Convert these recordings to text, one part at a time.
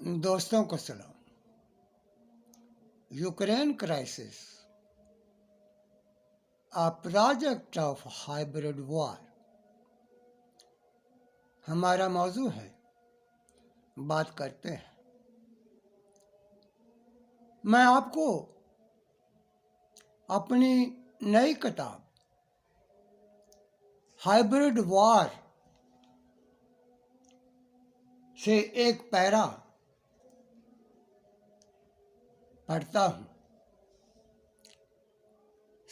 دوستوں کو سلام۔ Ukraine crisis a project of hybrid war ہمارا موضوع ہے، بات کرتے ہیں۔ میں آپ کو اپنی نئی کتاب ہائبرڈ وار سے ایک پیرا پڑھتا ہوں۔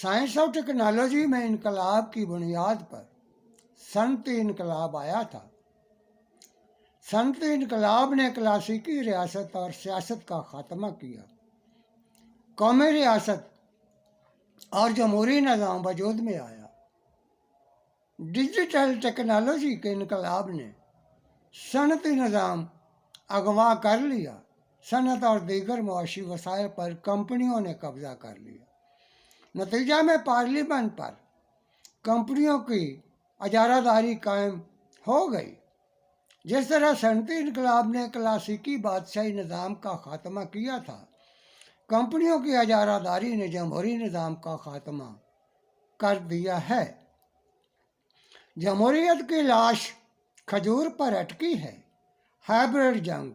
سائنس اور ٹیکنالوجی میں انقلاب کی بنیاد پر صنعتی انقلاب آیا تھا۔ صنعتی انقلاب نے کلاسیکی ریاست اور سیاست کا خاتمہ کیا۔ قومی ریاست اور جمہوری نظام وجود میں آیا۔ ڈیجیٹل ٹیکنالوجی کے انقلاب نے صنعتی نظام اغوا کر لیا۔ صنعت اور دیگر معاشی وسائل پر کمپنیوں نے قبضہ کر لیا۔ نتیجہ میں پارلیمنٹ پر کمپنیوں کی اجارہ داری قائم ہو گئی۔ جس طرح صنعتی انقلاب نے کلاسیکی بادشاہی نظام کا خاتمہ کیا تھا، کمپنیوں کی اجارہ داری نے جمہوری نظام کا خاتمہ کر دیا ہے۔ جمہوریت کی لاش کھجور پر اٹکی ہے۔ ہائبرڈ جنگ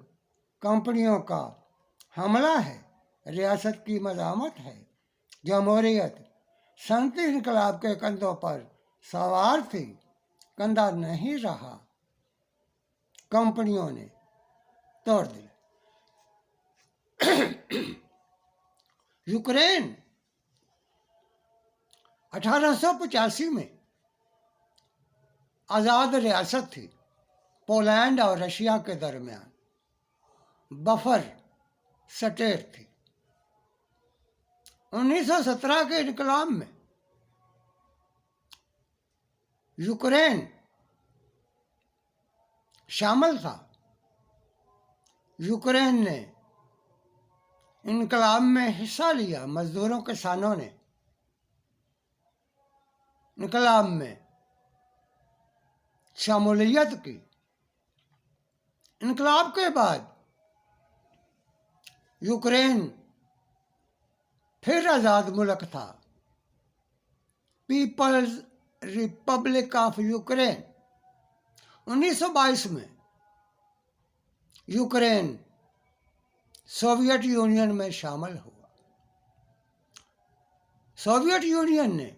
کمپنیوں کا حملہ ہے، ریاست کی مزاحمت ہے۔ جمہوریت صنعتی انقلاب کے کندھوں پر سوار تھی، کندھا نہیں رہا، کمپنیوں نے توڑ دیا۔ یوکرین 1885 میں آزاد ریاست تھی، پولینڈ اور رشیا کے درمیان بفر سٹیٹ تھی۔ 1917 کے انقلاب میں یوکرین شامل تھا۔ یوکرین نے انقلاب میں حصہ لیا۔ مزدوروں کسانوں نے انقلاب میں شمولیت کی۔ انقلاب کے بعد یوکرین پھر آزاد ملک تھا۔ پیپلز ریپبلک آف یوکرین 1922 میں یوکرین سوویت یونین میں شامل ہوا۔ سوویت یونین نے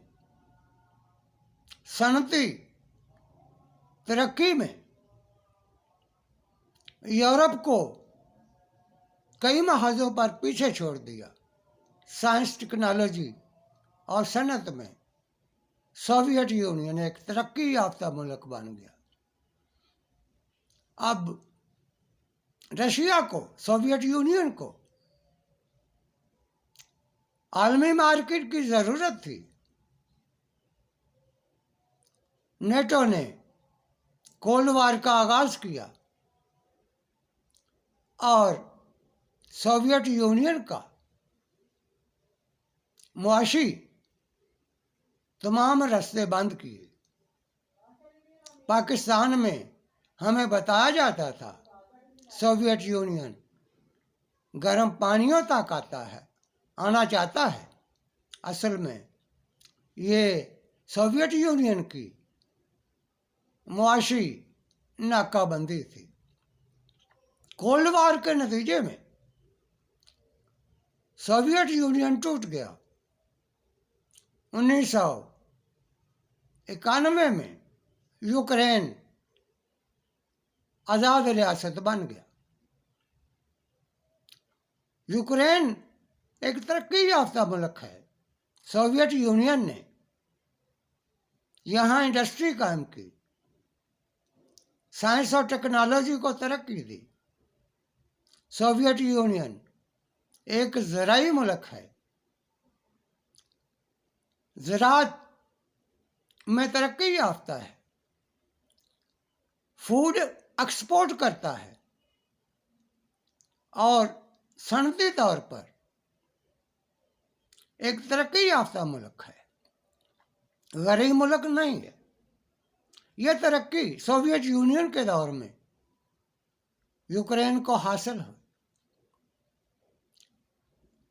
صنعتی ترقی میں یورپ کو کئی محاذوں پر پیچھے چھوڑ دیا۔ سائنس، ٹیکنالوجی اور صنعت میں سوویت یونین ایک ترقی یافتہ ملک بن گیا۔ اب رشیا کو، سوویت یونین کو عالمی مارکیٹ کی ضرورت تھی۔ نیٹو نے کولڈ وار کا آغاز کیا اور سوویت یونین کا معاشی تمام راستے بند کیے۔ پاکستان میں ہمیں بتایا جاتا تھا سوویت یونین گرم پانیوں تک آنا چاہتا ہے۔ اصل میں یہ سوویت یونین کی معاشی ناکہ بندی تھی۔ کولڈ وار کے نتیجے میں سوویت یونین ٹوٹ گیا۔ 1991 میں یوکرین آزاد ریاست بن گیا۔ یوکرین ایک ترقی یافتہ ملک ہے۔ سوویت یونین نے یہاں انڈسٹری قائم کی، سائنس اور ٹیکنالوجی کو ترقی دی۔ سوویت یونین ایک زرعی ملک ہے، زراعت میں ترقی یافتہ ہے، فوڈ ایکسپورٹ کرتا ہے اور صنعتی طور پر ایک ترقی یافتہ ملک ہے، غریب ملک نہیں ہے۔ یہ ترقی سوویت یونین کے دور میں یوکرین کو حاصل ہوئی۔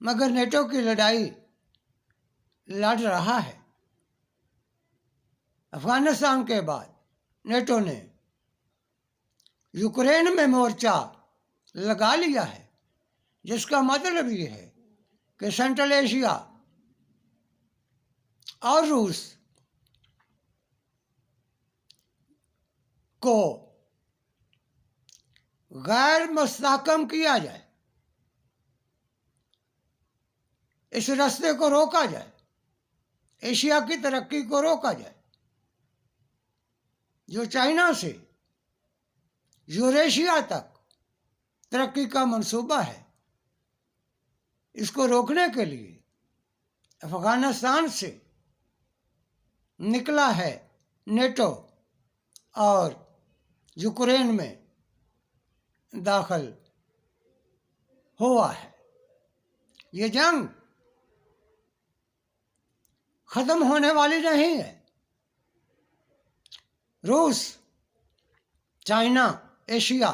مگر نیٹو کی لڑائی لڑ رہا ہے۔ افغانستان کے بعد نیٹو نے یوکرین میں مورچہ لگا لیا ہے، جس کا مطلب یہ ہے کہ سینٹرل ایشیا اور روس کو غیر مستحکم کیا جائے، اس راستے کو روکا جائے، ایشیا کی ترقی کو روکا جائے۔ جو چائنا سے یوریشیا تک ترقی کا منصوبہ ہے، اس کو روکنے کے لیے افغانستان سے نکلا ہے نیٹو اور یوکرین میں داخل ہوا ہے۔ یہ جنگ ختم ہونے والی نہیں ہے۔ روس، چائنا، ایشیا،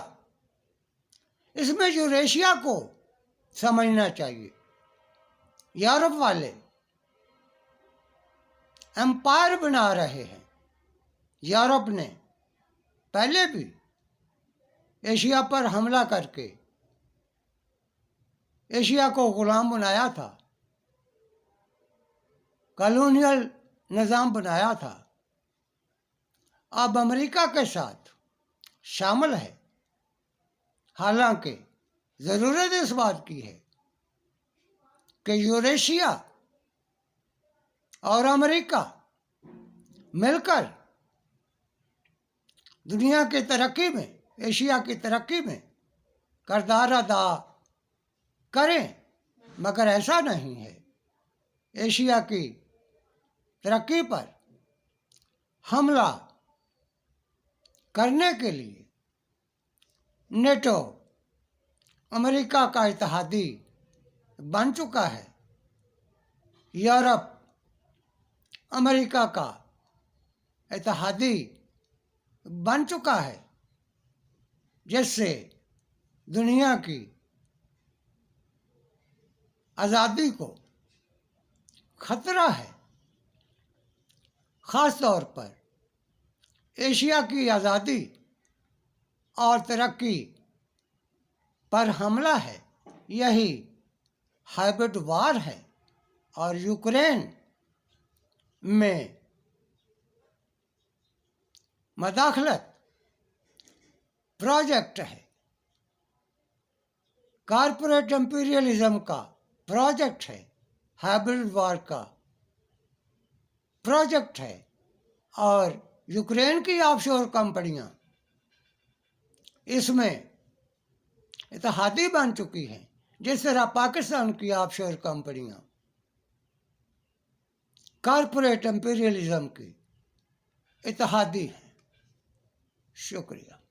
اس میں یوریشیا کو سمجھنا چاہیے۔ یورپ والے امپائر بنا رہے ہیں۔ یورپ نے پہلے بھی ایشیا پر حملہ کر کے ایشیا کو غلام بنایا تھا، کالونیل نظام بنایا تھا۔ اب امریکہ کے ساتھ شامل ہے، حالانکہ ضرورت اس بات کی ہے کہ یوریشیا اور امریکہ مل کر دنیا کی ترقی میں، ایشیا کی ترقی میں کردار ادا کریں، مگر ایسا نہیں ہے۔ ایشیا کی ترقی پر حملہ کرنے کے لیے نیٹو امریکہ کا اتحادی بن چکا ہے۔ یورپ امریکہ کا اتحادی بن چکا ہے، جس سے دنیا کی آزادی کو خطرہ ہے۔ خاص طور پر ایشیا کی آزادی اور ترقی پر حملہ ہے۔ یہی ہائبرڈ وار ہے اور یوکرین میں مداخلت پروجیکٹ ہے، کارپوریٹ امپیریلزم کا پروجیکٹ ہے، ہائبرڈ وار کا پروجیکٹ ہے، اور یوکرین کی آف شور کمپنیاں اس میں اتحادی بن چکی ہیں، جس طرح پاکستان کی آف شور کمپنیاں کارپوریٹ امپیریلزم کی اتحادی ہیں۔ شکریہ۔